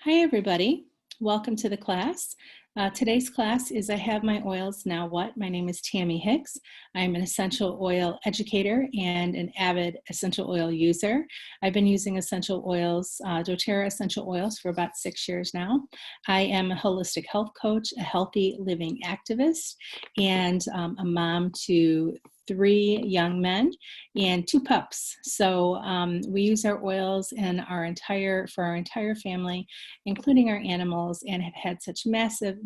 Hi, everybody. Welcome to the class. Today's class is I Have My Oils, Now What? My name is Tammy Hicks. I'm an essential oil educator and an avid essential oil user. I've been using essential oils, doTERRA essential oils for about 6 years now. I am a holistic health coach, a healthy living activist, and a mom to 3 young men and 2 pups. So we use our oils in for our entire family, including our animals, and have had such massive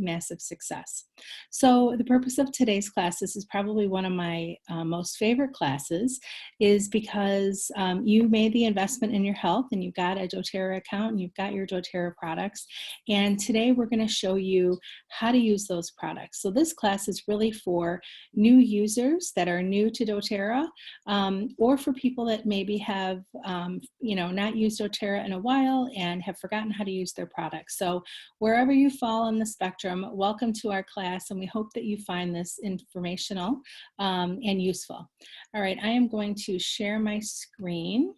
success. So the purpose of today's class, this is probably one of my most favorite classes, is because you made the investment in your health and you've got a doTERRA account and you've got your doTERRA products. And today we're going to show you how to use those products. So this class is really for new users that are new to doTERRA, or for people that maybe have not used doTERRA in a while and have forgotten how to use their products. So wherever you fall on the spectrum, welcome to our class, and we hope that you find this informational and useful. All right, I am going to share my screen,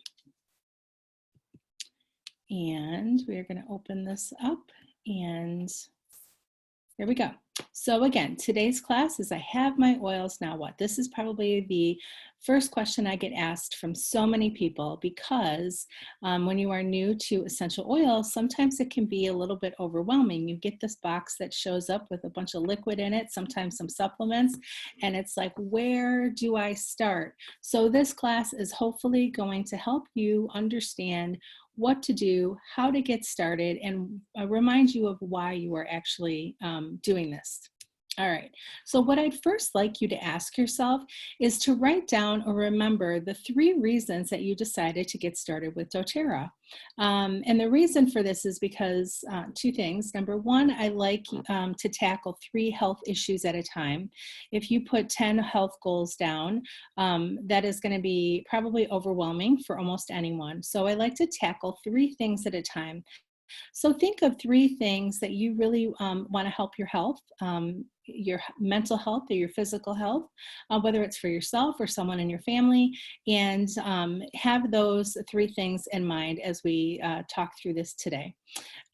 and we are going to open this up, and here we go. So again, today's class is I have my oils, now what? This is probably the first question I get asked from so many people, because when you are new to essential oils, sometimes it can be a little bit overwhelming. You get this box that shows up with a bunch of liquid in it, sometimes some supplements, and it's like, where do I start? So this class is hopefully going to help you understand what to do, how to get started, and remind you of why you are actually doing this. All right, so what I'd first like you to ask yourself is to write down or remember the 3 reasons that you decided to get started with doTERRA. And the reason for this is because 2 things. Number 1, I like to tackle 3 health issues at a time. If you put 10 health goals down, that is going to be probably overwhelming for almost anyone. So I like to tackle 3 things at a time. So think of 3 things that you really want to help your health, your mental health or your physical health, whether it's for yourself or someone in your family, and have those 3 things in mind as we talk through this today.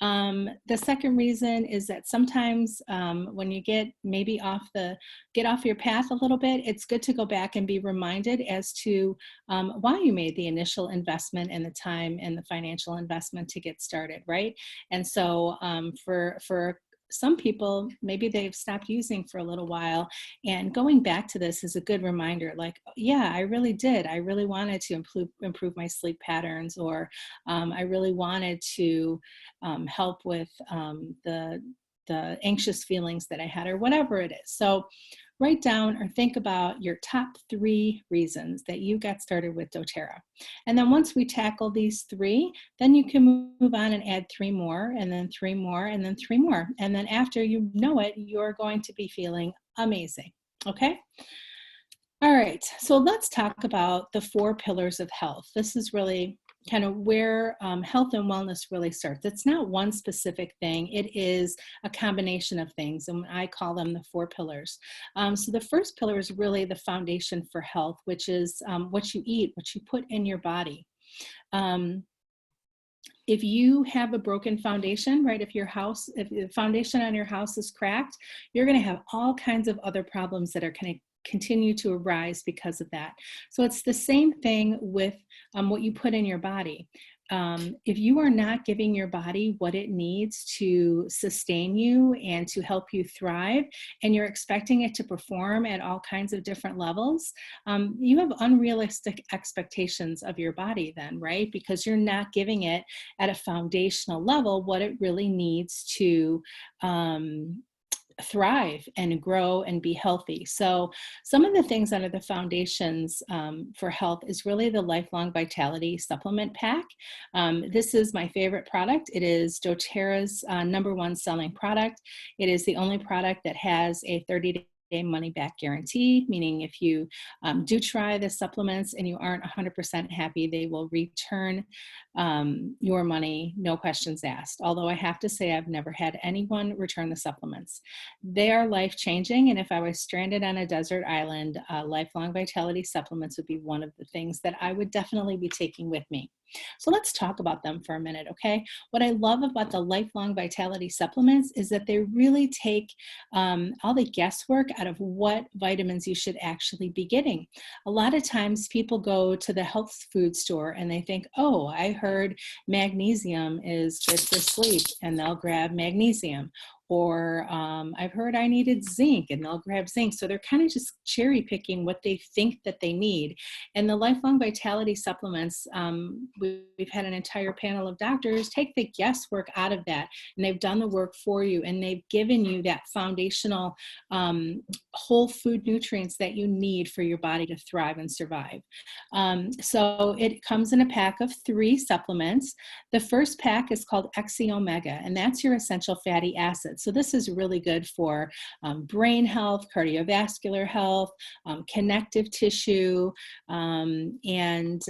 The second reason is that sometimes when you get off your path a little bit, it's good to go back and be reminded as to why you made the initial investment and the time and the financial investment to get started, right? And so for some people, maybe they've stopped using for a little while, and going back to this is a good reminder, like, yeah, I really did. I really wanted to improve my sleep patterns, or I really wanted to help with the anxious feelings that I had, or whatever it is. So write down or think about your top 3 reasons that you got started with doTERRA. And then once we tackle these 3, then you can move on and add 3 more, and then 3 more, and then 3 more. And then after you know it, you're going to be feeling amazing. Okay? All right, so let's talk about the 4 pillars of health. This is really kind of where health and wellness really starts. It's not one specific thing. It is a combination of things, and I call them the 4 pillars. So the first pillar is really the foundation for health, which is what you eat, what you put in your body. If you have a broken foundation, right, if the foundation on your house is cracked, you're going to have all kinds of other problems that are going to continue to arise because of that. So it's the same thing with what you put in your body. If you are not giving your body what it needs to sustain you and to help you thrive, and you're expecting it to perform at all kinds of different levels, you have unrealistic expectations of your body then, right? Because you're not giving it at a foundational level what it really needs to thrive and grow and be healthy. So some of the things under the foundations for health is really the Lifelong Vitality Supplement Pack. This is my favorite product. It is doTERRA's #1 selling product. It is the only product that has a 30-day money back guarantee, meaning if you do try the supplements and you aren't 100% happy, they will return your money, no questions asked. Although I have to say, I've never had anyone return the supplements. They are life-changing, and if I was stranded on a desert island, Lifelong Vitality supplements would be one of the things that I would definitely be taking with me. So let's talk about them for a minute, okay? What I love about the lifelong vitality supplements is that they really take all the guesswork out of what vitamins you should actually be getting. A lot of times people go to the health food store and they think, oh, I heard magnesium is good for sleep, and they'll grab magnesium. Or I've heard I needed zinc, and they'll grab zinc. So they're kind of just cherry picking what they think that they need. And the lifelong vitality supplements, we've had an entire panel of doctors take the guesswork out of that, and they've done the work for you, and they've given you that foundational whole food nutrients that you need for your body to thrive and survive. So it comes in a pack of 3 supplements. The first pack is called Xe Omega, and that's your essential fatty acids. So this is really good for brain health, cardiovascular health, connective tissue, and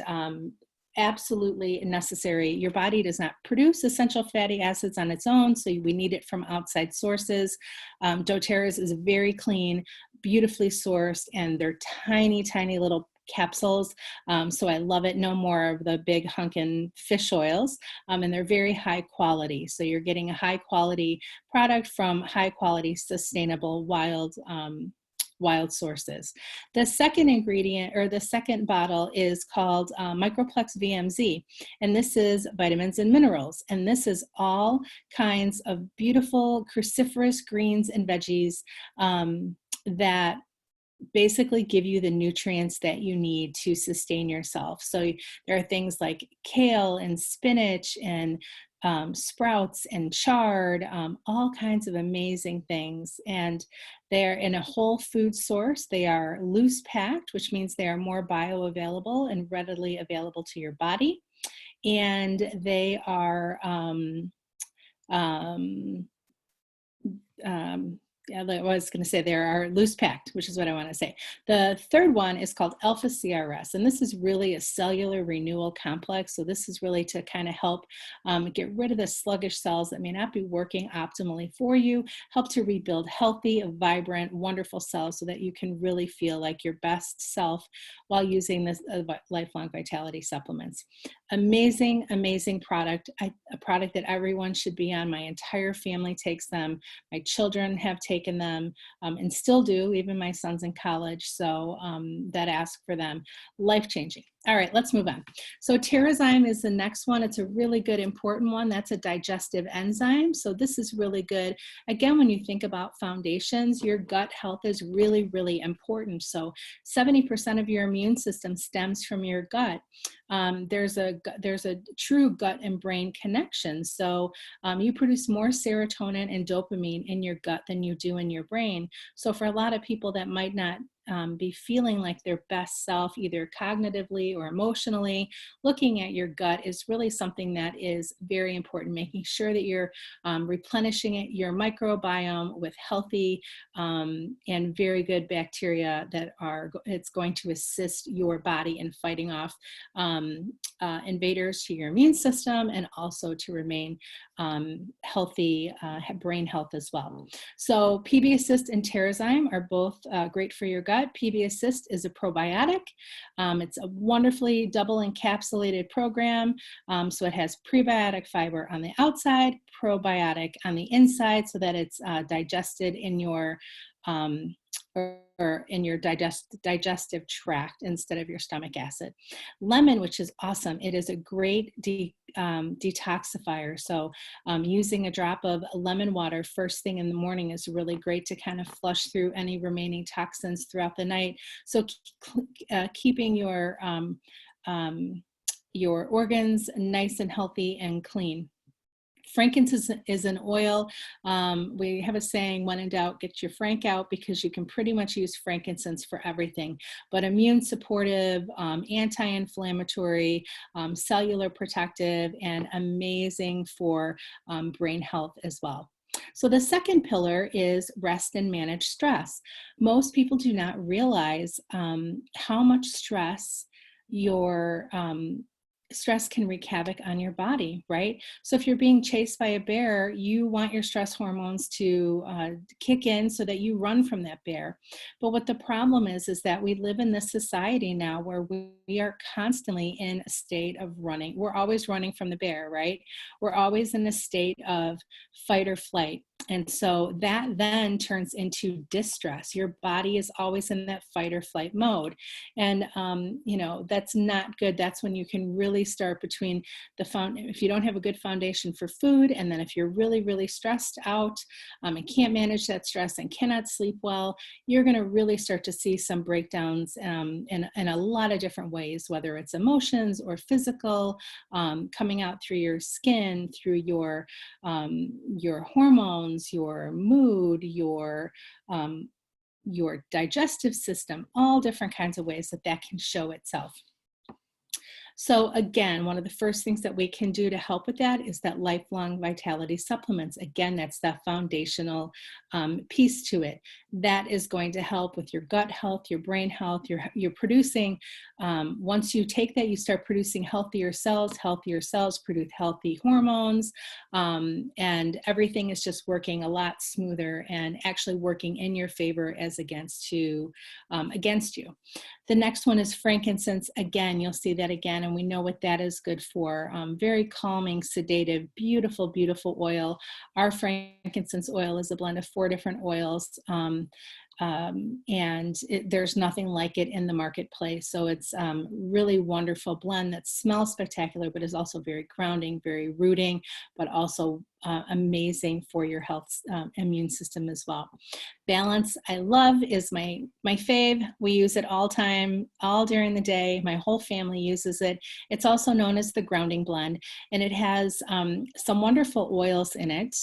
absolutely necessary. Your body does not produce essential fatty acids on its own, so we need it from outside sources. dōTERRA's is very clean, beautifully sourced, and they're tiny, tiny little capsules. So I love it. No more of the big hunkin' fish oils. And they're very high quality. So you're getting a high quality product from high quality, sustainable, wild sources. The second ingredient, or the second bottle, is called Microplex VMZ, and this is vitamins and minerals, and this is all kinds of beautiful cruciferous greens and veggies that basically give you the nutrients that you need to sustain yourself. So there are things like kale and spinach and sprouts and chard, all kinds of amazing things. And they're in a whole food source. They are loose packed, which means they are more bioavailable and readily available to your body. And they are I was going to say there are loose packed, which is what I want to say. The third one is called Alpha CRS, and this is really a cellular renewal complex. So this is really to kind of help get rid of the sluggish cells that may not be working optimally for you, help to rebuild healthy, vibrant, wonderful cells so that you can really feel like your best self while using this lifelong vitality supplements. Amazing, amazing product, a product that everyone should be on. My entire family takes them. My children have taken them and still do, even my son's in college, so that ask for them. Life-changing. All right, let's move on. So Terrazyme is the next one. It's a really good, important one. That's a digestive enzyme. So this is really good. Again, when you think about foundations, your gut health is really, really important. So 70% of your immune system stems from your gut. There's a true gut and brain connection. So you produce more serotonin and dopamine in your gut than you do in your brain. So for a lot of people that might not be feeling like their best self, either cognitively or emotionally, looking at your gut is really something that is very important, making sure that you're replenishing your microbiome with healthy and very good bacteria that it's going to assist your body in fighting off invaders to your immune system, and also to remain healthy, brain health as well. So PB Assist and Terrazyme are both great for your gut. PB Assist is a probiotic. It's a wonderfully double encapsulated program. So it has prebiotic fiber on the outside, probiotic on the inside, so that it's digested in your or in your digestive tract instead of your stomach acid. Lemon, which is awesome. It is a great detoxifier. So using a drop of lemon water first thing in the morning is really great to kind of flush through any remaining toxins throughout the night. So keeping your organs nice and healthy and clean. Frankincense is an oil. We have a saying, when in doubt, get your frank out, because you can pretty much use frankincense for everything. But immune supportive, anti-inflammatory, cellular protective, and amazing for brain health as well. So the second pillar is rest and manage stress. Most people do not realize how much stress your stress can wreak havoc on your body, right? So if you're being chased by a bear, you want your stress hormones to kick in so that you run from that bear. But what the problem is that we live in this society now where we are constantly in a state of running. We're always running from the bear, right? We're always in a state of fight or flight. And so that then turns into distress. Your body is always in that fight or flight mode. And, that's not good. That's when you can really start between if you don't have a good foundation for food, and then if you're really, really stressed out and can't manage that stress and cannot sleep well, you're going to really start to see some breakdowns in a lot of different ways, whether it's emotions or physical, coming out through your skin, through your hormones, your mood, your digestive system, all different kinds of ways that can show itself. So again, one of the first things that we can do to help with that is that lifelong vitality supplements. Again, that's that foundational piece to it. That is going to help with your gut health, your brain health. You're producing, once you take that, you start producing healthier cells. Healthier cells produce healthy hormones, and everything is just working a lot smoother and actually working in your favor as against you. The next one is frankincense. Again, you'll see that again, and we know what that is good for. Very calming, sedative, beautiful, beautiful oil. Our frankincense oil is a blend of 4 different oils. And there's nothing like it in the marketplace. So it's really wonderful blend that smells spectacular, but is also very grounding, very rooting, but also amazing for your health immune system as well. Balance, I love, is my fave. We use it all during the day. My whole family uses it. It's also known as the grounding blend, and it has some wonderful oils in it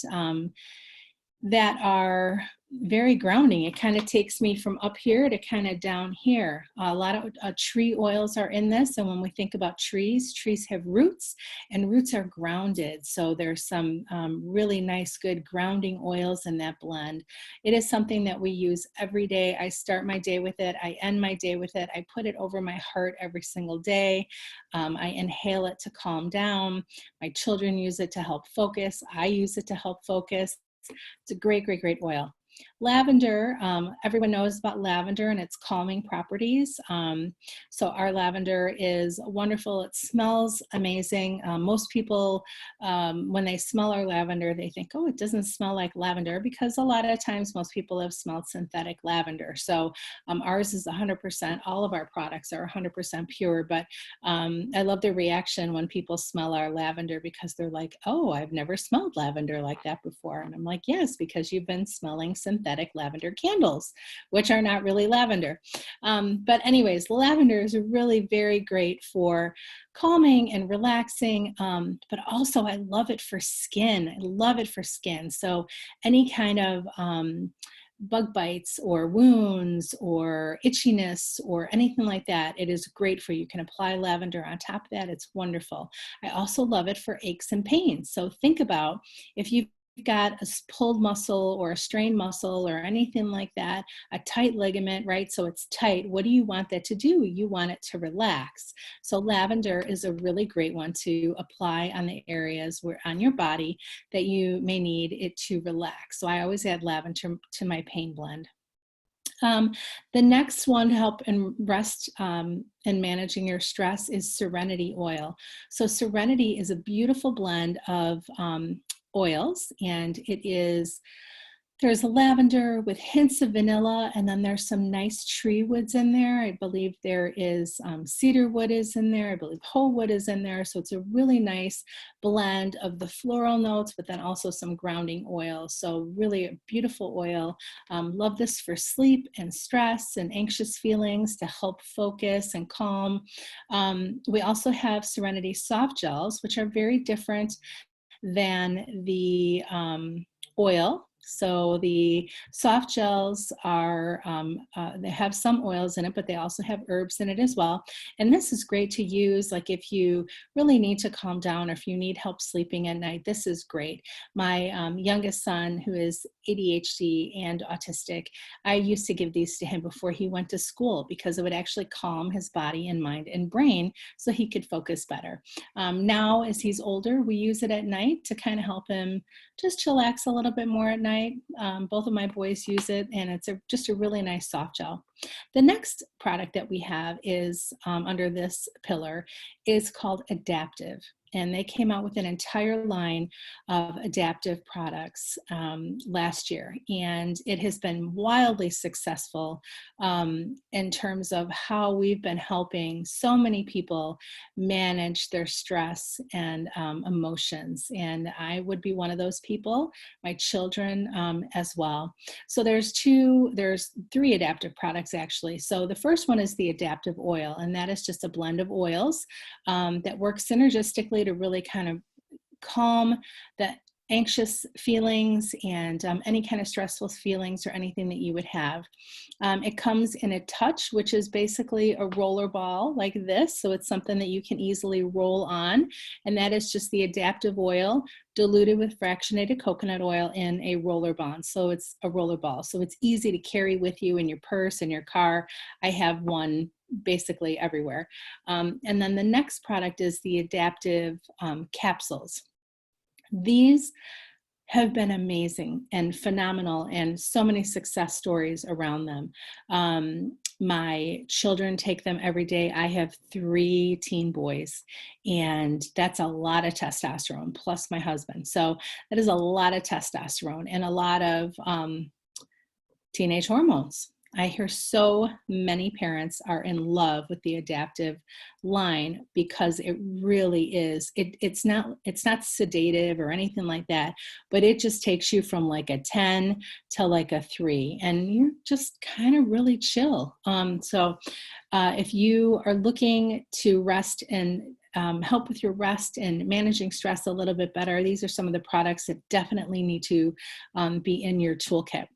that are very grounding. It kind of takes me from up here to kind of down here. A lot of tree oils are in this. And when we think about trees have roots, and roots are grounded. So there's some really nice, good grounding oils in that blend. It is something that we use every day. I start my day with it. I end my day with it. I put it over my heart every single day. I inhale it to calm down. My children use it to help focus. I use it to help focus. It's a great, great, great oil. Lavender, everyone knows about lavender and its calming properties. So our lavender is wonderful. It smells amazing. Most people, when they smell our lavender, they think, oh, it doesn't smell like lavender, because a lot of times most people have smelled synthetic lavender. So ours is 100%. All of our products are 100% pure, but I love the reaction when people smell our lavender, because they're like, oh, I've never smelled lavender like that before. And I'm like, yes, because you've been smelling synthetic lavender candles, which are not really lavender. But anyways, lavender is really very great for calming and relaxing, but also I love it for skin. I love it for skin. So any kind of bug bites or wounds or itchiness or anything like that, it is great for you. You can apply lavender on top of that. It's wonderful. I also love it for aches and pains. So think about if you've got a pulled muscle or a strained muscle or anything like that, a tight ligament, right? So it's tight. What do you want that to do? You want it to relax. So lavender is a really great one to apply on the areas where on your body that you may need it to relax. So I always add lavender to my pain blend. The next one to help and rest in managing your stress is Serenity oil. So Serenity is a beautiful blend of oils, and there's lavender with hints of vanilla, and then there's some nice tree woods in there. I believe there is cedar wood is in there. I believe whole wood is in there. So it's a really nice blend of the floral notes, but then also some grounding oil. So really a beautiful oil. Love this for sleep and stress and anxious feelings, to help focus and calm. We also have Serenity soft gels, which are very different than the oil. So the soft gels are, they have some oils in it, but they also have herbs in it as well. And this is great to use like if you really need to calm down or if you need help sleeping at night, this is great. My youngest son, who is ADHD and autistic, I used to give these to him before he went to school because it would actually calm his body and mind and brain so he could focus better. Now, as he's older, we use it at night to kind of help him just chillax a little bit more at night. Both of my boys use it, and it's just a really nice soft gel. The next product that we have is under this pillar is called Adaptive. And they came out with an entire line of adaptive products last year. And it has been wildly successful in terms of how we've been helping so many people manage their stress and emotions. And I would be one of those people, my children as well. So there's three adaptive products actually. So the first one is the adaptive oil, and that is just a blend of oils that works synergistically to really kind of calm the anxious feelings and any kind of stressful feelings or anything that you would have. It comes in a touch, which is basically a roller ball like this. So it's something that you can easily roll on. And that is just the adaptive oil diluted with fractionated coconut oil in a roller ball. So it's a roller ball. So it's easy to carry with you in your purse, in your car. I have one basically everywhere. And then the next product is the adaptive capsules. These have been amazing and phenomenal, and so many success stories around them. My children take them every day. I have 3 teen boys, and that's a lot of testosterone, plus my husband. So that is a lot of testosterone and a lot of teenage hormones. I hear so many parents are in love with the adaptive line because it really is. It's not sedative or anything like that, but it just takes you from like a 10 to like a 3, and you're just kind of really chill. So if you are looking to rest and help with your rest and managing stress a little bit better, these are some of the products that definitely need to be in your toolkit.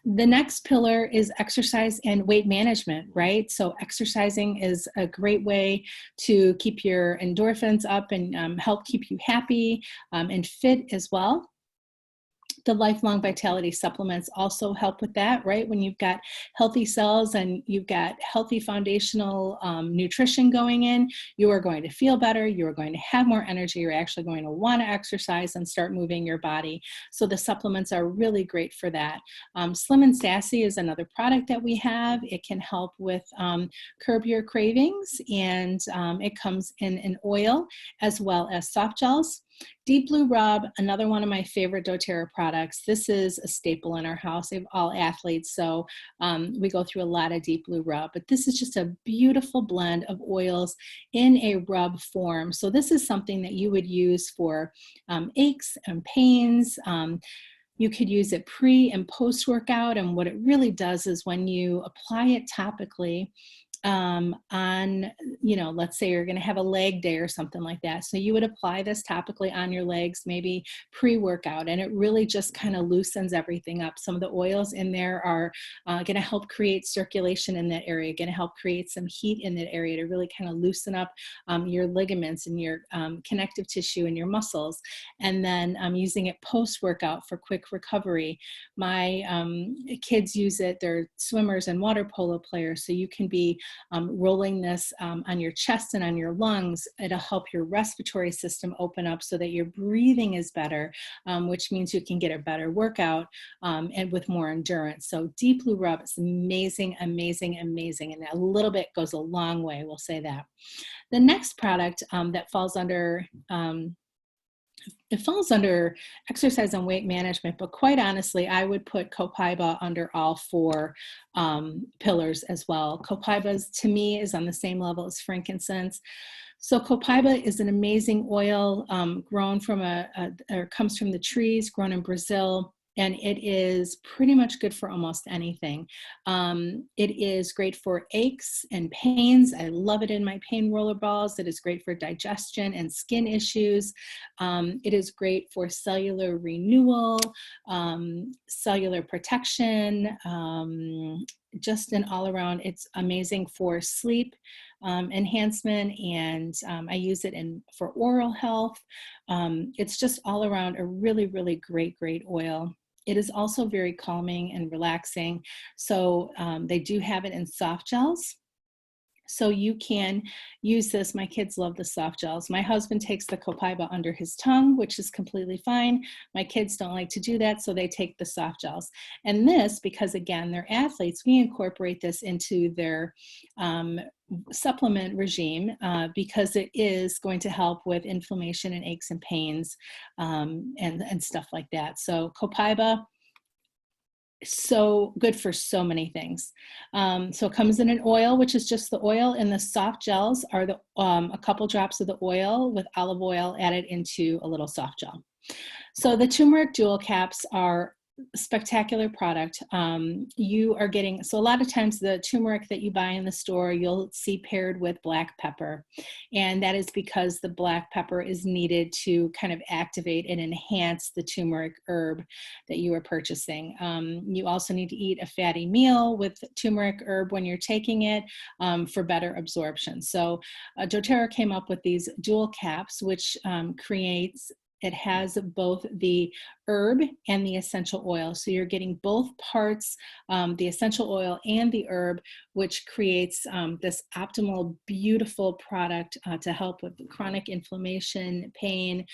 The next pillar is exercise and weight management, right? So exercising is a great way to keep your endorphins up and help keep you happy and fit as well. The lifelong vitality supplements also help with that, right? When you've got healthy cells and you've got healthy foundational nutrition going in, you are going to feel better, you are going to have more energy, you're actually going to want to exercise and start moving your body. So the supplements are really great for that. Slim and Sassy is another product that we have. It can help with curb your cravings, and it comes in an oil as well as soft gels. Deep Blue Rub, another one of my favorite doTERRA products. This is a staple in our house. We have all athletes, so we go through a lot of Deep Blue Rub. But this is just a beautiful blend of oils in a rub form. So this is something that you would use for aches and pains. You could use it pre and post workout. And what it really does is when you apply it topically, on, let's say you're going to have a leg day or something like that. So you would apply this topically on your legs, maybe pre-workout, and it really just kind of loosens everything up. Some of the oils in there are going to help create circulation in that area, going to help create some heat in that area to really kind of loosen up your ligaments and your connective tissue and your muscles. And then using it post-workout for quick recovery. My kids use it. They're swimmers and water polo players, so you can be rolling this on your chest and on your lungs. It'll help your respiratory system open up so that your breathing is better, which means you can get a better workout and with more endurance. So Deep Blue Rub is amazing, amazing, amazing. And a little bit goes a long way, we'll say that. The next product that falls under it falls under exercise and weight management, but quite honestly, I would put Copaiba under all 4 pillars as well. Copaiba, to me, is on the same level as frankincense. So Copaiba is an amazing oil grown from or comes from the trees, grown in Brazil. and it is pretty much good for almost anything. It is great for aches and pains. I love it in my pain roller balls. It is great for digestion and skin issues. It is great for cellular renewal, cellular protection, just an all around. It's amazing for sleep enhancement, and I use it for oral health. It's just all around a really, really great oil. It is also very calming and relaxing. So they do have it in soft gels. So you can use this. My kids love the soft gels. My husband takes the copaiba under his tongue, which is completely fine. My kids don't like to do that, so they take the soft gels. And this, because again, they're athletes, we incorporate this into their supplement regime because it is going to help with inflammation and aches and pains and stuff like that. So copaiba, so good for so many things. So it comes in an oil, which is just the oil, and the soft gels are a couple drops of the oil with olive oil added into a little soft gel. So the turmeric dual caps are spectacular product. You are getting, so a lot of times the turmeric that you buy in the store, you'll see paired with black pepper. And that is because the black pepper is needed to kind of activate and enhance the turmeric herb that you are purchasing. You also need to eat a fatty meal with turmeric herb when you're taking it for better absorption. So dōTERRA came up with these dual caps, which it has both the herb and the essential oil. So you're getting both parts, the essential oil and the herb, which creates this optimal, beautiful product to help with chronic inflammation, pain.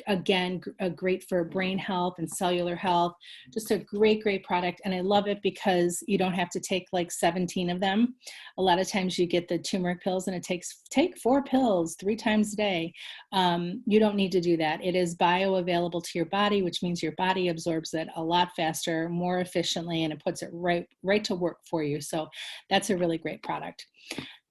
Again, great for brain health and cellular health. Just a great product. And I love it because you don't have to take like 17 of them. A lot of times you get the turmeric pills and it take 4 pills 3 times a day. You don't need to do that. It is bioavailable to your body, which means your body absorbs it a lot faster, more efficiently, and it puts it right to work for you. So that's a really great product.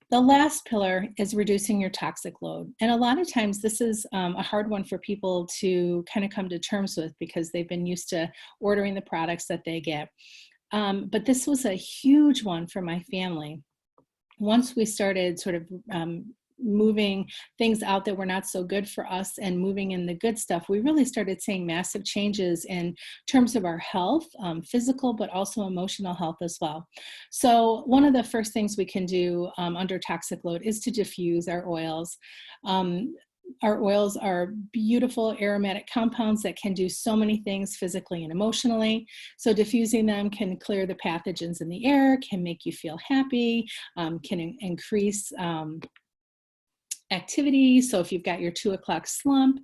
The last pillar is reducing your toxic load. And a lot of times this is a hard one for people to kind of come to terms with because they've been used to ordering the products that they get. But this was a huge one for my family. Once we started sort of moving things out that were not so good for us and moving in the good stuff, we really started seeing massive changes in terms of our health, physical, but also emotional health as well. So one of the first things we can do under toxic load is to diffuse our oils. Our oils are beautiful aromatic compounds that can do so many things physically and emotionally. So diffusing them can clear the pathogens in the air, can make you feel happy, can increase activity. So if you've got your 2 o'clock slump,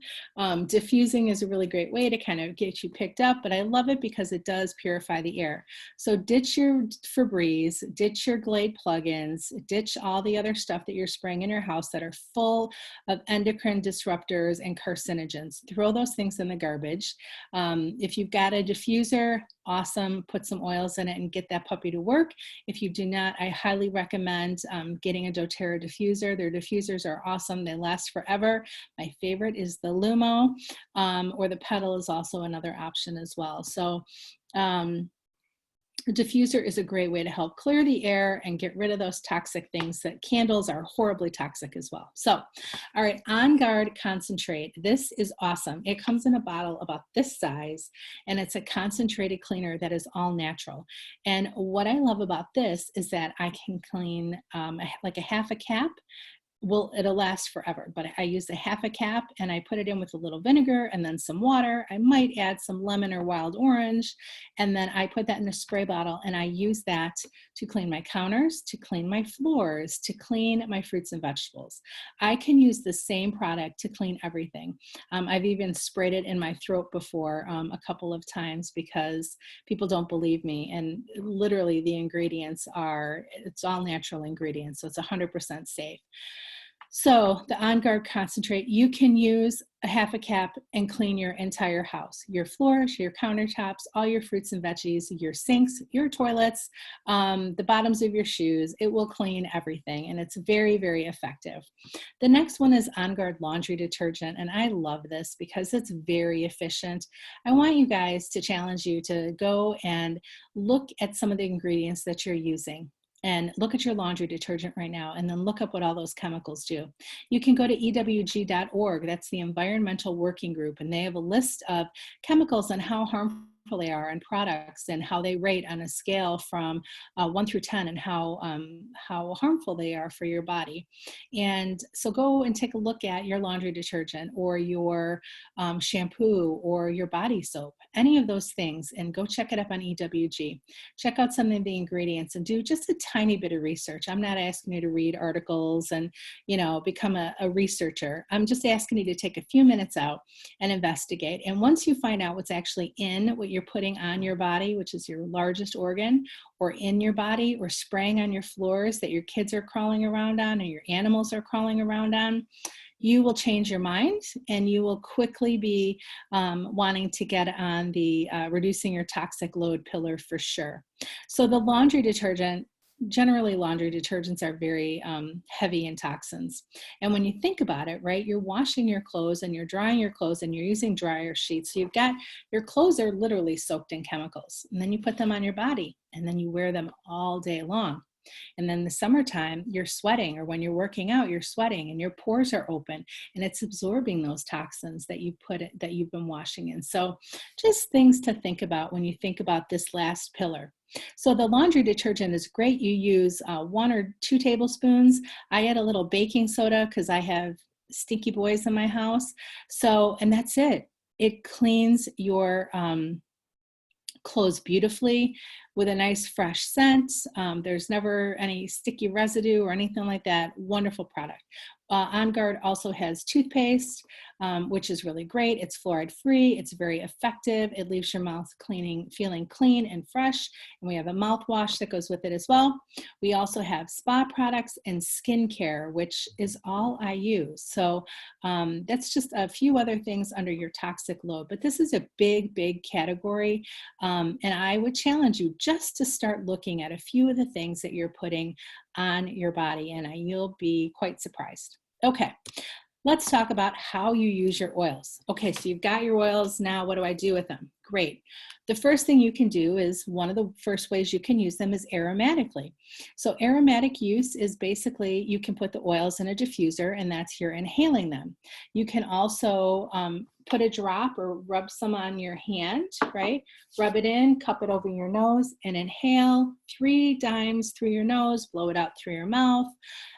diffusing is a really great way to kind of get you picked up, but I love it because it does purify the air. So ditch your Febreze, ditch your Glade plugins, ditch all the other stuff that you're spraying in your house that are full of endocrine disruptors and carcinogens. Throw those things in the garbage. If you've got a diffuser, awesome, put some oils in it and get that puppy to work. If you do not, I highly recommend getting a dōTERRA diffuser. Their diffusers are awesome. They last forever. My favorite is the Lumo, or the Petal is also another option as well. So a diffuser is a great way to help clear the air and get rid of those toxic things. That candles are horribly toxic as well. So, all right, On Guard Concentrate. This is awesome. It comes in a bottle about this size, and it's a concentrated cleaner that is all natural. And what I love about this is that I can clean like a half a cap. Well, it'll last forever, but I use a half a cap and I put it in with a little vinegar and then some water. I might add some lemon or wild orange, and then I put that in a spray bottle and I use that to clean my counters, to clean my floors, to clean my fruits and vegetables. I can use the same product to clean everything. I've even sprayed it in my throat before a couple of times because people don't believe me, and literally the ingredients it's all natural ingredients, so it's 100% safe. So the On Guard concentrate, you can use a half a cap and clean your entire house, your floors, your countertops, all your fruits and veggies, your sinks, your toilets, the bottoms of your shoes. It will clean everything, and it's very, very effective. The next one is On Guard laundry detergent, and I love this because it's very efficient. I want you guys to challenge you to go and look at some of the ingredients that you're using. And look at your laundry detergent right now, and then look up what all those chemicals do. You can go to ewg.org, that's the Environmental Working Group, and they have a list of chemicals and how harmful they are in products and how they rate on a scale from 1 through 10 and how harmful they are for your body. And so go and take a look at your laundry detergent or your shampoo or your body soap, any of those things, and go check it up on EWG. Check out some of the ingredients and do just a tiny bit of research. I'm not asking you to read articles and, you know, become a researcher. I'm just asking you to take a few minutes out and investigate. And once you find out what's actually in what you're putting on your body, which is your largest organ, or in your body, or spraying on your floors that your kids are crawling around on or your animals are crawling around on, you will change your mind and you will quickly be wanting to get on the reducing your toxic load pillar for sure. So the laundry detergent, generally laundry detergents are very heavy in toxins. And when you think about it, right, you're washing your clothes and you're drying your clothes and you're using dryer sheets. So you've got, your clothes are literally soaked in chemicals, and then you put them on your body and then you wear them all day long. And then the summertime, you're sweating, or when you're working out, you're sweating and your pores are open and it's absorbing those toxins that that you've been washing in. So just things to think about when you think about this last pillar. So the laundry detergent is great. You use 1 or 2 tablespoons. I add a little baking soda because I have stinky boys in my house. So, and that's it. It cleans your clothes beautifully with a nice fresh scent. There's never any sticky residue or anything like that. Wonderful product. On Guard also has toothpaste, which is really great. It's fluoride free. It's very effective. It leaves your mouth feeling clean and fresh. And we have a mouthwash that goes with it as well. We also have spa products and skincare, which is all I use. So that's just a few other things under your toxic load. But this is a big, big category. And I would challenge you just to start looking at a few of the things that you're putting on your body, and you'll be quite surprised. Okay, let's talk about how you use your oils. Okay, so you've got your oils. Now what do I do with them? Great. The first thing you can do is, one of the first ways you can use them is aromatically. So aromatic use is basically, you can put the oils in a diffuser and that's, you're inhaling them. You can also put a drop or rub some on your hand, right? Rub it in, cup it over your nose and inhale 3 times through your nose, blow it out through your mouth.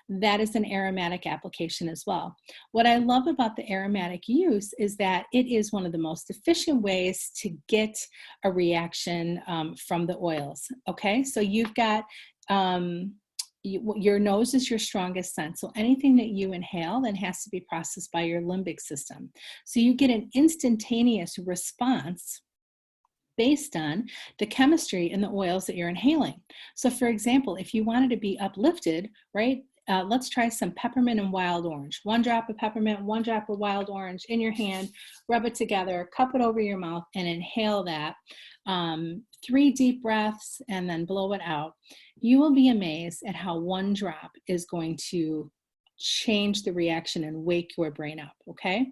That is an aromatic application as well. What I love about the aromatic use is that it is one of the most efficient ways to get a reaction from the oils. Okay, so you've got your nose is your strongest sense. So anything that you inhale then has to be processed by your limbic system. So you get an instantaneous response based on the chemistry in the oils that you're inhaling. So for example, if you wanted to be uplifted, right? Let's try some peppermint and wild orange. 1 drop of peppermint, 1 drop of wild orange in your hand, rub it together, cup it over your mouth and inhale that. 3 deep breaths and then blow it out. You will be amazed at how 1 drop is going to change the reaction and wake your brain up, okay?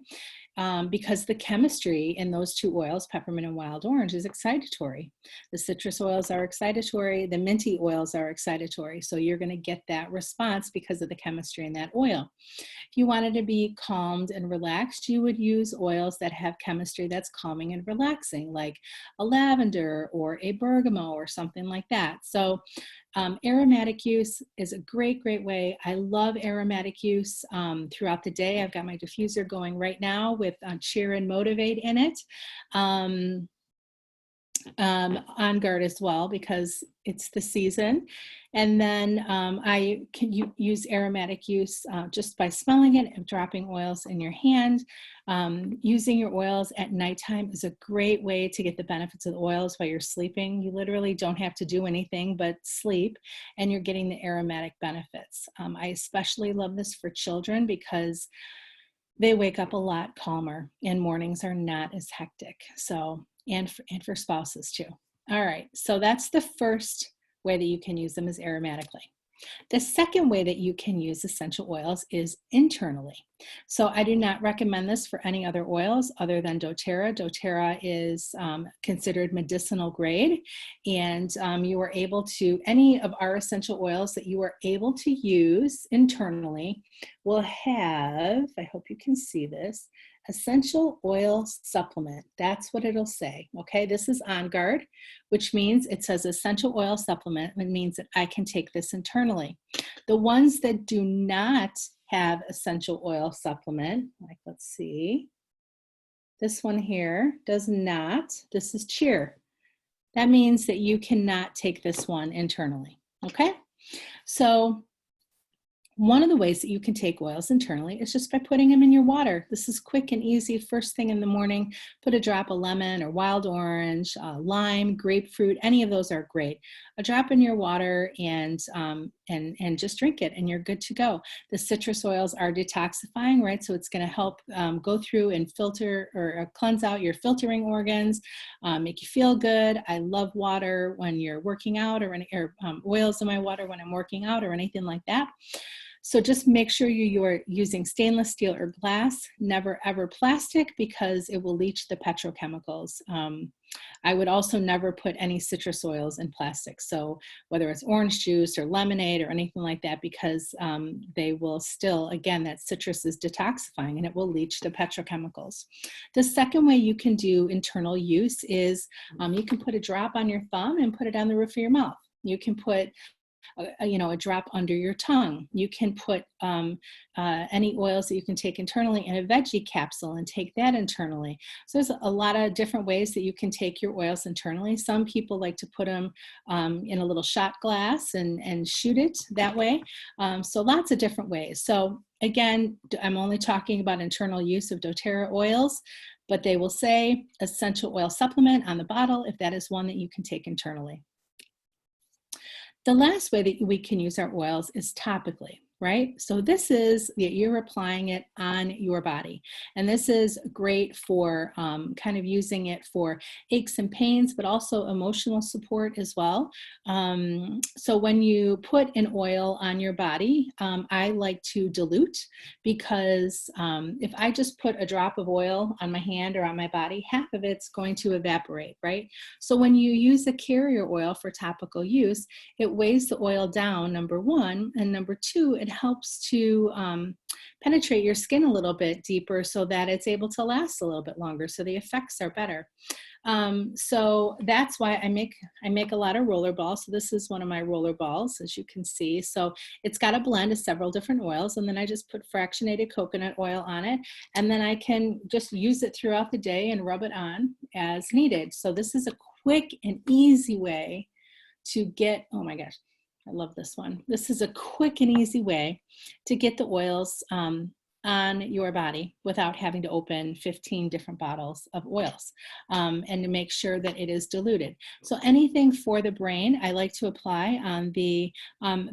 Because the chemistry in those 2 oils, peppermint and wild orange, is excitatory. The citrus oils are excitatory, the minty oils are excitatory. So you're gonna get that response because of the chemistry in that oil. If you wanted to be calmed and relaxed, you would use oils that have chemistry that's calming and relaxing, like a lavender or a bergamot or something like that. So aromatic use is a great, great way. I love aromatic use throughout the day. I've got my diffuser going right now with Cheer and Motivate in it. On guard as well because it's the season. And then I can use aromatic use just by smelling it and dropping oils in your hand. Using your oils at nighttime is a great way to get the benefits of the oils while you're sleeping. You literally don't have to do anything but sleep, and you're getting the aromatic benefits. I especially love this for children because they wake up a lot calmer and mornings are not as hectic. So, and for spouses too. All right, so that's the first way that you can use them is aromatically. The second way that you can use essential oils is internally. So I do not recommend this for any other oils other than doTERRA. doTERRA is considered medicinal grade, and you are able to, any of our essential oils that you are able to use internally will have, I hope you can see this, essential oil supplement. That's what it'll say. Okay, this is on guard, which means it says essential oil supplement. It means that I can take this internally. The ones that do not have essential oil supplement, like let's see, this one here does not. This is cheer. That means that you cannot take this one internally. Okay, so one of the ways that you can take oils internally is just by putting them in your water. This is quick and easy. First thing in the morning, put a drop of lemon or wild orange, lime, grapefruit, any of those are great. A drop in your water and just drink it and you're good to go. The citrus oils are detoxifying, right? So it's going to help go through and filter or cleanse out your filtering organs, make you feel good. I love water when you're working out or oils in my water when I'm working out or anything like that. So just make sure you're using stainless steel or glass, never ever plastic because it will leach the petrochemicals. I would also never put any citrus oils in plastic. So whether it's orange juice or lemonade or anything like that, because they will still, again, that citrus is detoxifying and it will leach the petrochemicals. The second way you can do internal use is you can put a drop on your thumb and put it on the roof of your mouth. You can put a drop under your tongue. You can put any oils that you can take internally in a veggie capsule and take that internally. So there's a lot of different ways that you can take your oils internally. Some people like to put them in a little shot glass and shoot it that way. So lots of different ways. So again, I'm only talking about internal use of doTERRA oils, but they will say essential oil supplement on the bottle if that is one that you can take internally. The last way that we can use our oils is topically, right? So this is that you're applying it on your body. And this is great for kind of using it for aches and pains, but also emotional support as well. So when you put an oil on your body, I like to dilute because if I just put a drop of oil on my hand or on my body, half of it's going to evaporate, right? So when you use a carrier oil for topical use, it weighs the oil down, number one, and number two, it helps to penetrate your skin a little bit deeper so that it's able to last a little bit longer, so the effects are better. So that's why I make a lot of roller balls. So this is one of my roller balls, as you can see. So it's got a blend of several different oils, and then I just put fractionated coconut oil on it, and then I can just use it throughout the day and rub it on as needed. So this is a quick and easy way to get, oh my gosh, I love this one. This is a quick and easy way to get the oils on your body without having to open 15 different bottles of oils and to make sure that it is diluted. So anything for the brain, I like to apply on the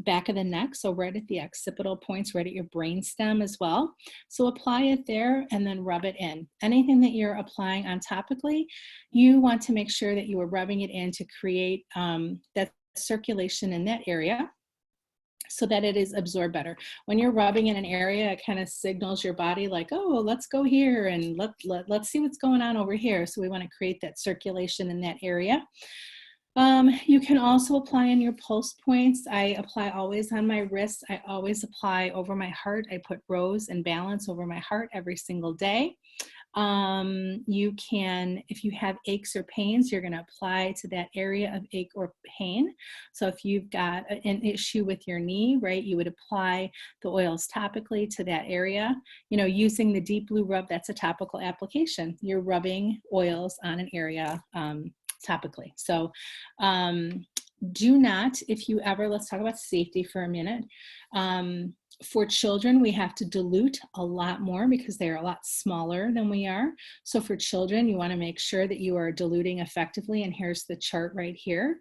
back of the neck, so right at the occipital points, right at your brain stem as well. So apply it there and then rub it in. Anything that you're applying on topically, you want to make sure that you are rubbing it in to create that circulation in that area so that it is absorbed better. When you're rubbing in an area, it kind of signals your body like, oh, let's go here and let's see what's going on over here. So we want to create that circulation in that area. You can also apply in your pulse points. I apply always on my wrists. I always apply over my heart. I put Rose and Balance over my heart every single day. You can, if you have aches or pains, you're going to apply to that area of ache or pain. So if you've got an issue with your knee, right, you would apply the oils topically to that area. You know, using the Deep Blue Rub, that's a topical application. You're rubbing oils on an area topically. So do not, if you ever, let's talk about safety for a minute. For children, we have to dilute a lot more because they're a lot smaller than we are. So for children, you want to make sure that you are diluting effectively. And here's the chart right here.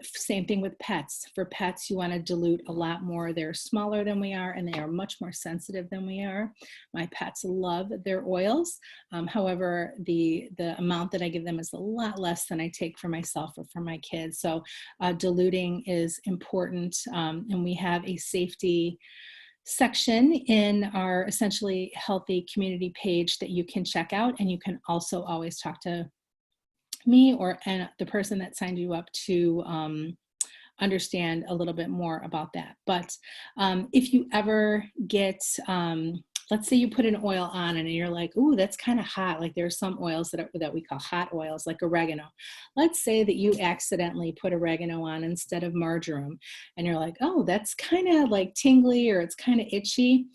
Same thing with pets. For pets, you want to dilute a lot more. They're smaller than we are, and they are much more sensitive than we are. My pets love their oils. However, the amount that I give them is a lot less than I take for myself or for my kids. So diluting is important. And we have a safety section in our Essentially Healthy community page that you can check out, and you can also always talk to me or the person that signed you up to understand a little bit more about that. But if you ever get let's say you put an oil on and you're like, ooh, that's kind of hot. Like there's some oils that we call hot oils, like oregano. Let's say that you accidentally put oregano on instead of marjoram, and you're like, oh, that's kind of like tingly or it's kind of itchy.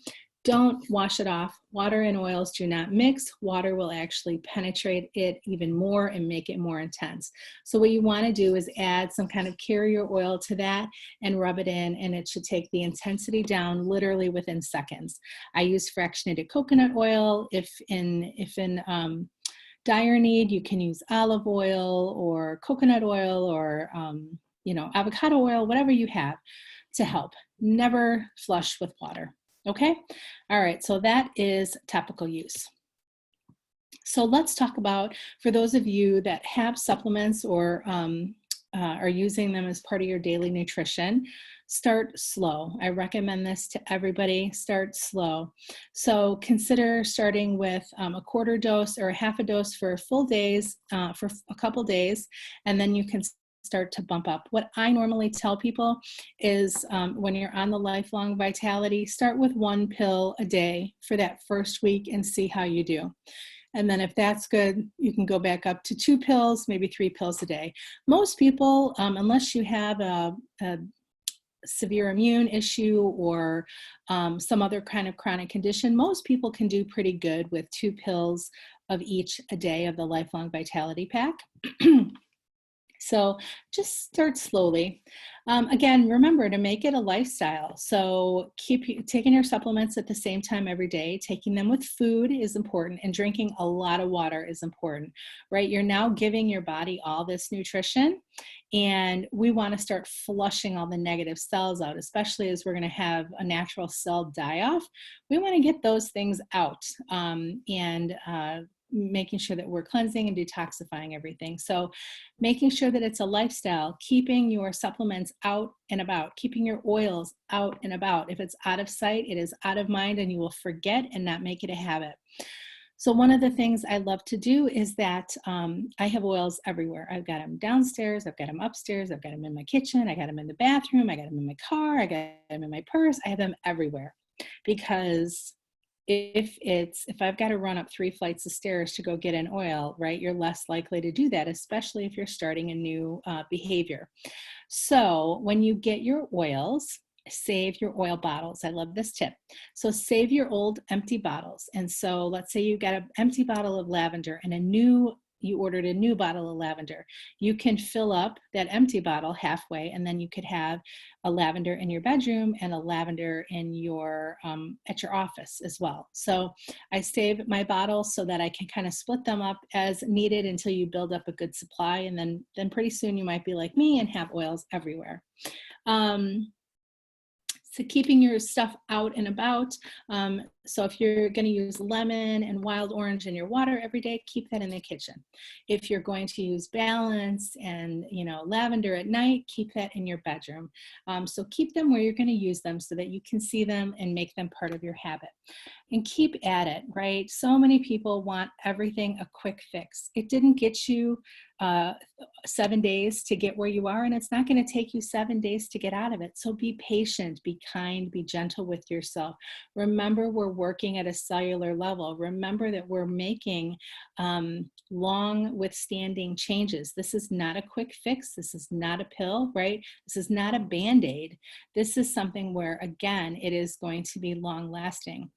Don't wash it off. Water and oils do not mix. Water will actually penetrate it even more and make it more intense. So what you want to do is add some kind of carrier oil to that and rub it in, and it should take the intensity down literally within seconds. I use fractionated coconut oil. If in dire need, you can use olive oil or coconut oil or avocado oil, whatever you have to help. Never flush with water. Okay, all right, so that is topical use. So let's talk about, for those of you that have supplements or are using them as part of your daily nutrition, start slow. I recommend this to everybody, start slow. So consider starting with a quarter dose or a half a dose for full days, for a couple days, and then you can start to bump up. What I normally tell people is when you're on the Lifelong Vitality, start with 1 pill a day for that first week and see how you do. And then if that's good, you can go back up to 2 pills, maybe 3 pills a day. Most people, unless you have a severe immune issue or some other kind of chronic condition, most people can do pretty good with 2 pills of each a day of the Lifelong Vitality Pack. So just start slowly. Again, remember to make it a lifestyle. So keep taking your supplements at the same time every day. Taking them with food is important, and drinking a lot of water is important, right? You're now giving your body all this nutrition, and we want to start flushing all the negative cells out, especially as we're going to have a natural cell die-off. We want to get those things out and making sure that we're cleansing and detoxifying everything. So making sure that it's a lifestyle, keeping your supplements out and about, keeping your oils out and about. If it's out of sight, it is out of mind, and you will forget and not make it a habit. So one of the things I love to do is that I have oils everywhere. I've got them downstairs, I've got them upstairs, I've got them in my kitchen, I got them in the bathroom, I got them in my car, I got them in my purse, I have them everywhere. Because if I've got to run up 3 flights of stairs to go get an oil, right, you're less likely to do that, especially if you're starting a new behavior. So when you get your oils, save your oil bottles. I love this tip. So save your old empty bottles. And so let's say you got an empty bottle of lavender and you ordered a new bottle of lavender. You can fill up that empty bottle halfway, and then you could have a lavender in your bedroom and a lavender in your at your office as well. So I save my bottles so that I can kind of split them up as needed until you build up a good supply, and then pretty soon you might be like me and have oils everywhere. So keeping your stuff out and about. So if you're going to use lemon and wild orange in your water every day, keep that in the kitchen. If you're going to use balance and lavender at night, keep that in your bedroom. So keep them where you're going to use them so that you can see them and make them part of your habit. And keep at it, right? So many people want everything a quick fix. It didn't get you 7 days to get where you are, and it's not going to take you 7 days to get out of it. So be patient, be kind, be gentle with yourself. Remember, we're working at a cellular level. Remember that we're making long withstanding changes. This is not a quick fix. This is not a pill, right? This is not a Band-Aid. This is something where, again, it is going to be long lasting.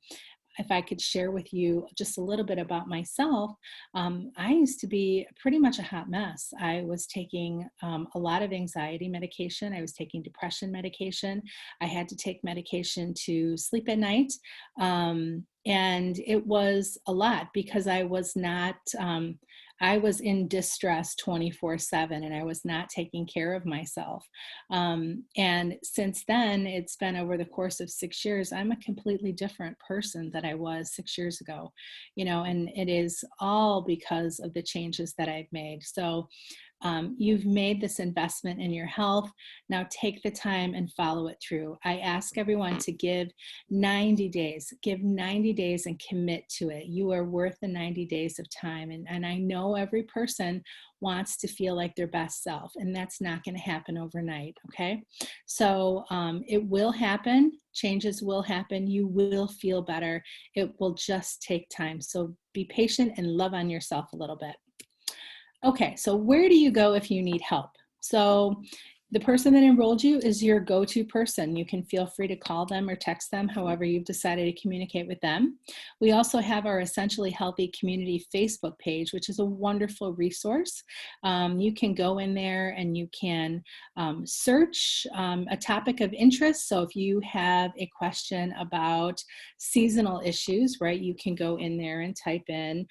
if I could share with you just a little bit about myself, I used to be pretty much a hot mess. I was taking a lot of anxiety medication. I was taking depression medication. I had to take medication to sleep at night. And it was a lot because I was not, I was in distress 24/7 and I was not taking care of myself. And since then, it's been over the course of 6 years, I'm a completely different person than I was 6 years ago, and it is all because of the changes that I've made. So you've made this investment in your health. Now take the time and follow it through. I ask everyone to give 90 days and commit to it. You are worth the 90 days of time. And I know every person wants to feel like their best self, and that's not going to happen overnight. Okay. So it will happen. Changes will happen. You will feel better. It will just take time. So be patient and love on yourself a little bit. Okay, so where do you go if you need help? So the person that enrolled you is your go-to person. You can feel free to call them or text them, however you've decided to communicate with them. We also have our Essentially Healthy Community Facebook page, which is a wonderful resource. You can go in there and you can search a topic of interest. So if you have a question about seasonal issues, right, you can go in there and type in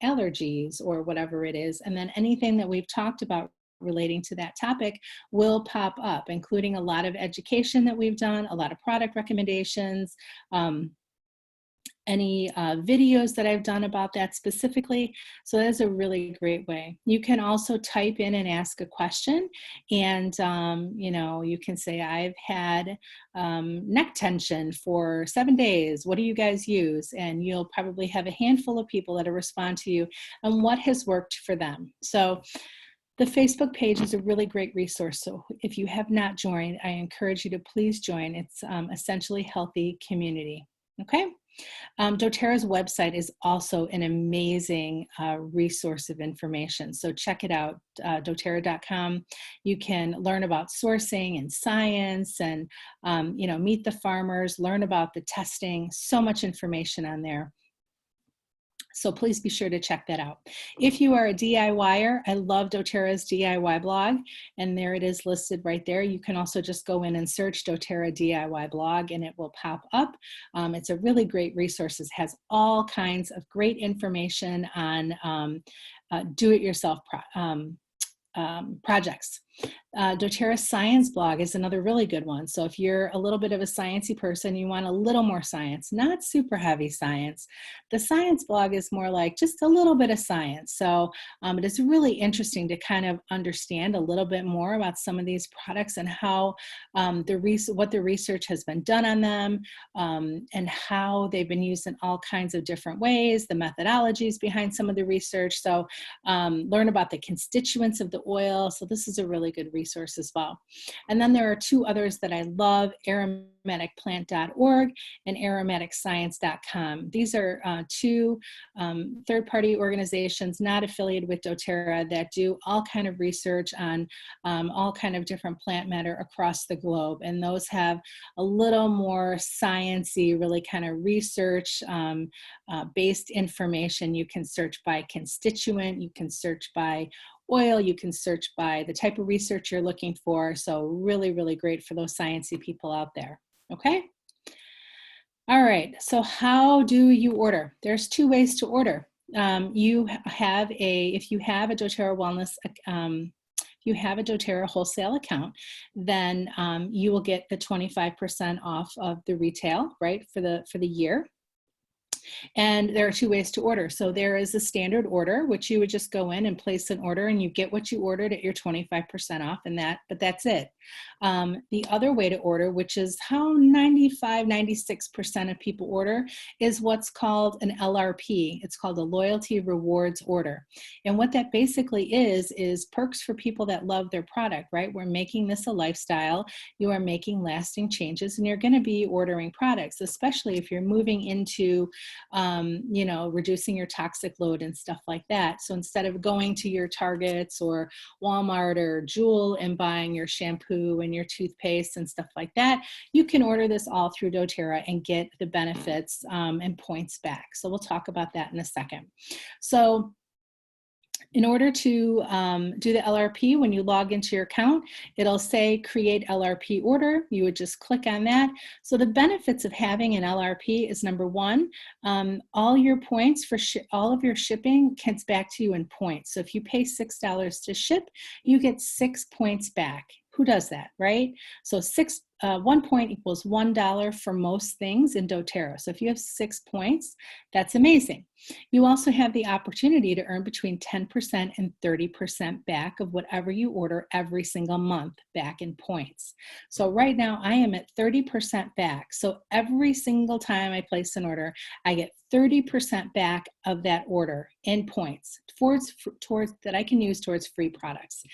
allergies or whatever it is. And then anything that we've talked about relating to that topic will pop up, including a lot of education that we've done, a lot of product recommendations, any videos that I've done about that specifically. So that's a really great way. You can also type in and ask a question, and you can say, I've had neck tension for 7 days. What do you guys use? And you'll probably have a handful of people that'll respond to you on what has worked for them. So the Facebook page is a really great resource. So if you have not joined, I encourage you to please join. It's Essentially Healthy Community. Okay. dōTERRA's website is also an amazing resource of information. So check it out, dōTERRA.com. You can learn about sourcing and science and, meet the farmers, learn about the testing, so much information on there. So please be sure to check that out. If you are a DIYer, I love dōTERRA's DIY blog, and there it is listed right there. You can also just go in and search dōTERRA DIY blog and it will pop up. It's a really great resource. It has all kinds of great information on do-it-yourself projects. dōTERRA's science blog is another really good one. So if you're a little bit of a sciencey person, you want a little more science, not super heavy science. The science blog is more like just a little bit of science. So it is really interesting to kind of understand a little bit more about some of these products and how what the research has been done on them, and how they've been used in all kinds of different ways, the methodologies behind some of the research. So learn about the constituents of the oil. So this is a really good resource as well. And then there are two others that I love, aromaticplant.org and aromaticscience.com. These are two third-party organizations not affiliated with dōTERRA that do all kind of research on all kind of different plant matter across the globe. And those have a little more science-y, really kind of research based information. You can search by constituent, you can search by oil, you can search by the type of research you're looking for. So really, really great for those sciencey people out there. Okay. All right. So how do you order? There's two ways to order. If you have a dōTERRA wellness, if you have a dōTERRA wholesale account, then you will get the 25% off of the retail, right, for the year. And there are two ways to order. So there is a standard order, which you would just go in and place an order and you get what you ordered at your 25% off, but that's it. The other way to order, which is how 96% of people order, is what's called an LRP. It's called a loyalty rewards order. And what that basically is perks for people that love their product, right? We're making this a lifestyle. You are making lasting changes and you're going to be ordering products, especially if you're moving into you know, reducing your toxic load and stuff like that. So instead of going to your Targets or Walmart or Jewel and buying your shampoo and your toothpaste and stuff like that, you can order this all through doTERRA and get the benefits and points back. So we'll talk about that in a second. So in order to do the LRP, when you log into your account, it'll say create LRP order. You would just click on that. So the benefits of having an LRP is, number one, all your points for all of your shipping gets back to you in points. So if you pay $6 to ship, you get 6 points back. Who does that, right? So 1 point equals $1 for most things in doTERRA. So if you have 6 points, that's amazing. You also have the opportunity to earn between 10% and 30% back of whatever you order every single month back in points. So right now I am at 30% back. So every single time I place an order, I get 30% back of that order in points towards that I can use towards free products.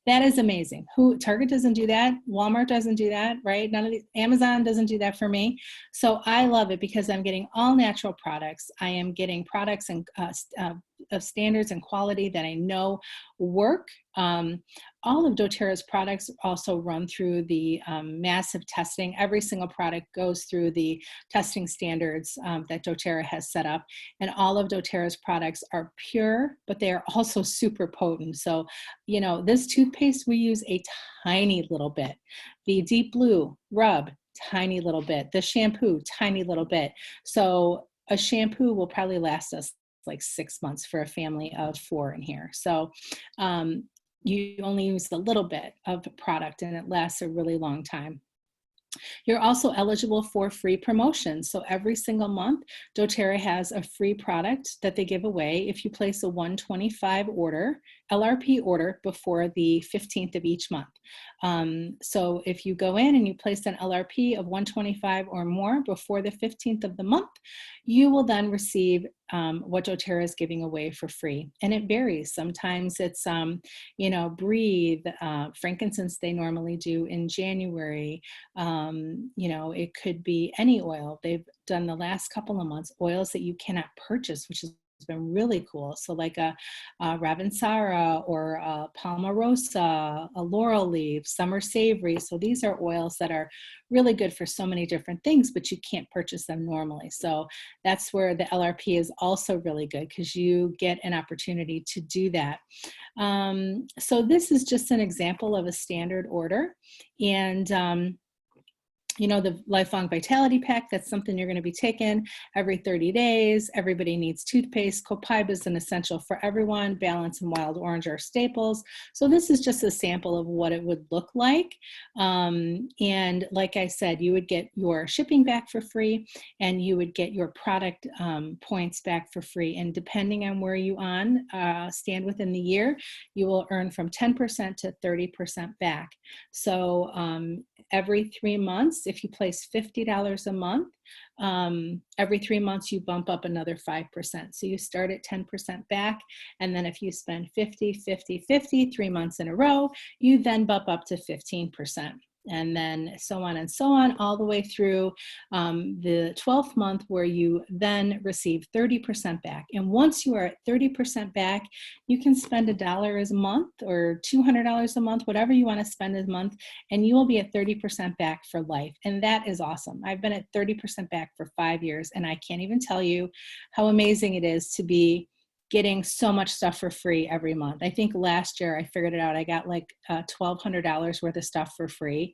That is amazing. Target doesn't do that. Walmart doesn't do that, right? None of the, Amazon doesn't do that for me. So I love it because I'm getting all natural products. I am getting products and of standards and quality that I know work. All of doTERRA's products also run through the massive testing. Every single product goes through the testing standards that doTERRA has set up. And all of doTERRA's products are pure, but they are also super potent. So, you know, this toothpaste, we use a tiny little bit. The Deep Blue Rub, tiny little bit. The shampoo, tiny little bit. So a shampoo will probably last us like 6 months for a family of 4 in here. So you only use a little bit of the product and it lasts a really long time. You're also eligible for free promotions. So every single month, doTERRA has a free product that they give away if you place a 125 order, LRP order, before the 15th of each month. So if you go in and you place an LRP of 125 or more before the 15th of the month, you will then receive what doTERRA is giving away for free. And it varies. Sometimes it's, you know, Breathe, frankincense they normally do in January. You know, it could be any oil. They've done the last couple of months, oils that you cannot purchase, which is been really cool. So like a Ravinsara or a Palmarosa, a laurel leaf, summer savory. So these are oils that are really good for so many different things, but you can't purchase them normally. So that's where the LRP is also really good because you get an opportunity to do that. So this is just an example of a standard order. And you know, the Lifelong Vitality Pack, that's something you're going to be taking every 30 days. Everybody needs toothpaste. Copaiba is an essential for everyone. Balance and Wild Orange are staples. So this is just a sample of what it would look like. And like I said, you would get your shipping back for free and you would get your product points back for free. And depending on where you stand within the year, you will earn from 10% to 30% back. So every 3 months, if you place $50 a month, every 3 months you bump up another 5%. So you start at 10% back, and then if you spend 50, 50, 50, 3 months in a row, you then bump up to 15%. And then so on, all the way through the 12th month where you then receive 30% back. And once you are at 30% back, you can spend $1 a month or $200 a month, whatever you want to spend a month, and you will be at 30% back for life. And that is awesome. I've been at 30% back for 5 years, and I can't even tell you how amazing it is to be getting so much stuff for free every month. I think last year I figured it out. I got like $1,200 worth of stuff for free,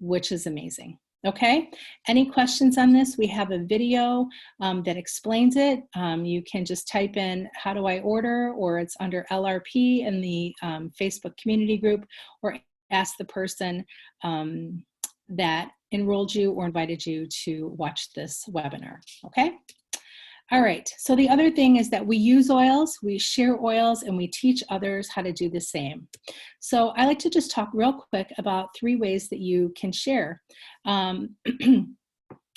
which is amazing. Okay, any questions on this? We have a video that explains it. You can just type in, how do I order? Or it's under LRP in the Facebook community group, or ask the person that enrolled you or invited you to watch this webinar, okay? All right, so the other thing is that we use oils, we share oils, and we teach others how to do the same. So I like to just talk real quick about 3 ways that you can share.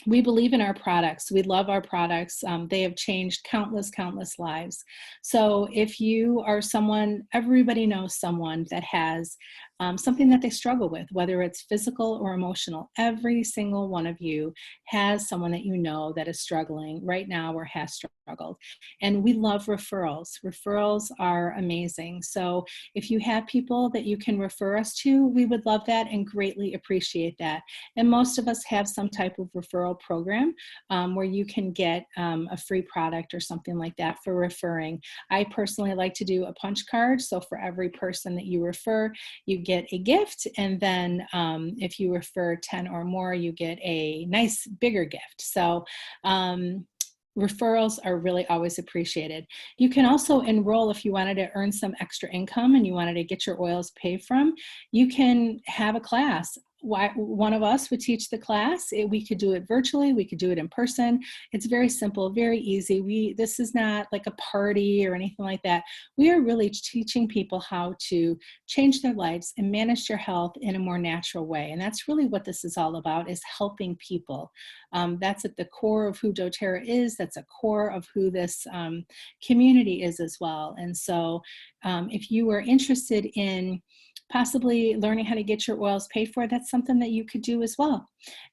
We believe in our products. We love our products. They have changed countless lives. So if you are someone, everybody knows someone that has something that they struggle with, whether it's physical or emotional. Every single one of you has someone that you know that is struggling right now or has struggled. And we love referrals. Referrals are amazing. So if you have people that you can refer us to, we would love that and greatly appreciate that. And most of us have some type of referral program where you can get a free product or something like that for referring. I personally like to do a punch card. So for every person that you refer, you get a gift. And then if you refer 10 or more, you get a nice bigger gift. So referrals are really always appreciated. You can also enroll if you wanted to earn some extra income and you wanted to get your oils paid from. You can have a class. One of us would teach the class. We could do it virtually. We could do it in person. It's very simple, very easy. This is not like a party or anything like that. We are really teaching people how to change their lives and manage their health in a more natural way. And that's really what this is all about, is helping people. That's at the core of who doTERRA is. That's a core of who this community is as well. And so if you are interested in possibly learning how to get your oils paid for, that's something that you could do as well.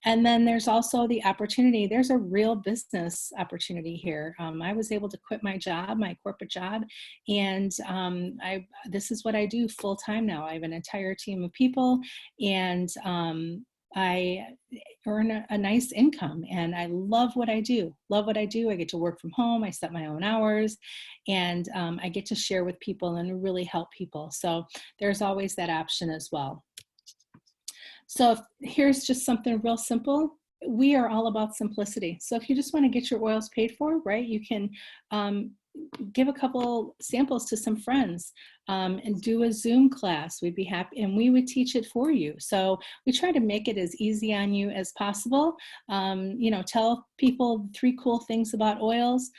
And then there's also the opportunity, there's a real business opportunity here. I was able to quit my job, my corporate job, and this is what I do full time now. I have an entire team of people, and I earn a nice income, and I love what I do. Love what I do. I get to work from home. I set my own hours, and I get to share with people and really help people. So there's always that option as well. So here's just something real simple. We are all about simplicity. So if you just want to get your oils paid for, right, you can give a couple samples to some friends and do a Zoom class. We'd be happy, and we would teach it for you. So we try to make it as easy on you as possible. You know, tell people 3 cool things about oils,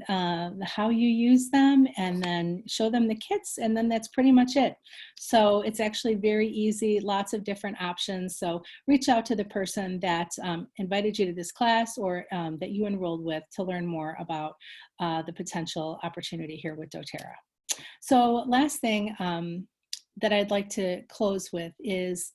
how you use them, and then show them the kits, and then that's pretty much it. So it's actually very easy, lots of different options. So reach out to the person that invited you to this class or that you enrolled with to learn more about the potential opportunity here with doTERRA. So last thing that I'd like to close with is,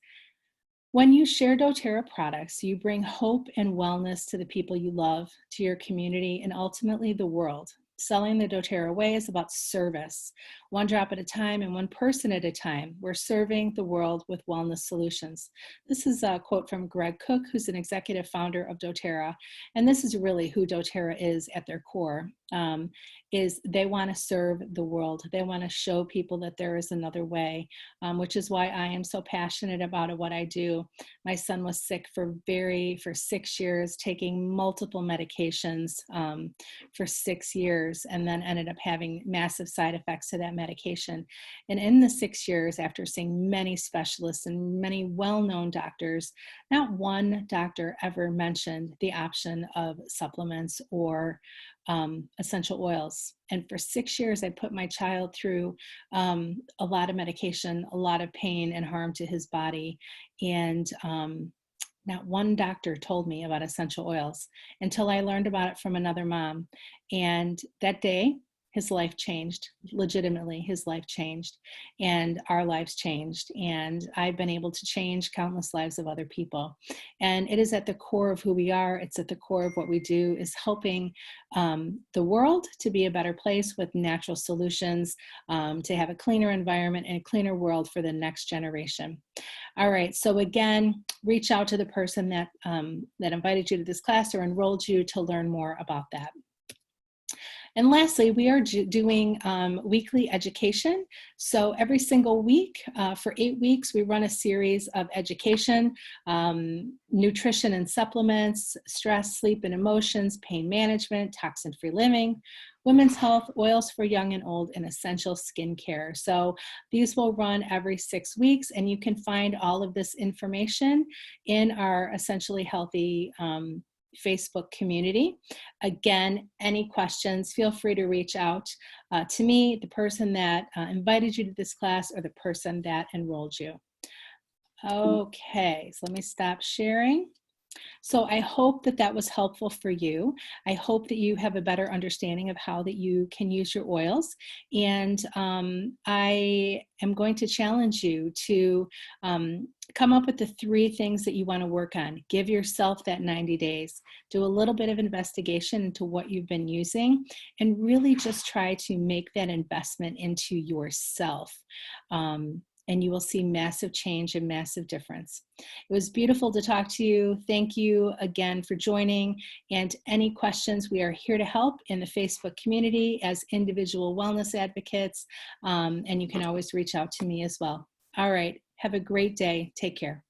when you share doTERRA products, you bring hope and wellness to the people you love, to your community, and ultimately the world. Selling the doTERRA way is about service. One drop at a time and one person at a time. We're serving the world with wellness solutions. This is a quote from Greg Cook, who's an executive founder of doTERRA. And this is really who doTERRA is at their core, is they want to serve the world. They want to show people that there is another way, which is why I am so passionate about what I do. My son was sick for 6 years, taking multiple medications for 6 years, and then ended up having massive side effects to that medication. And in the 6 years, after seeing many specialists and many well-known doctors, not one doctor ever mentioned the option of supplements or essential oils. And for 6 years, I put my child through a lot of medication, a lot of pain and harm to his body. And not one doctor told me about essential oils until I learned about it from another mom. And that day, his life changed. Legitimately, his life changed, and our lives changed. And I've been able to change countless lives of other people. And it is at the core of who we are. It's at the core of what we do, is helping the world to be a better place with natural solutions, to have a cleaner environment and a cleaner world for the next generation. All right, so again, reach out to the person that invited you to this class or enrolled you to learn more about that. And lastly, we are doing weekly education. So every single week for 8 weeks, we run a series of education, nutrition and supplements, stress, sleep and emotions, pain management, toxin-free living, women's health, oils for young and old, and essential skincare. So these will run every 6 weeks, and you can find all of this information in our Essentially Healthy Facebook community. Again, any questions, feel free to reach out to me, the person that invited you to this class, or the person that enrolled you. Okay, so let me stop sharing. So I hope that that was helpful for you. I hope that you have a better understanding of how that you can use your oils. And I am going to challenge you to come up with the 3 things that you want to work on. Give yourself that 90 days. Do a little bit of investigation into what you've been using and really just try to make that investment into yourself. And you will see massive change and massive difference. It was beautiful to talk to you. Thank you again for joining. And any questions, we are here to help in the Facebook community as individual wellness advocates. And you can always reach out to me as well. All right. Have a great day. Take care.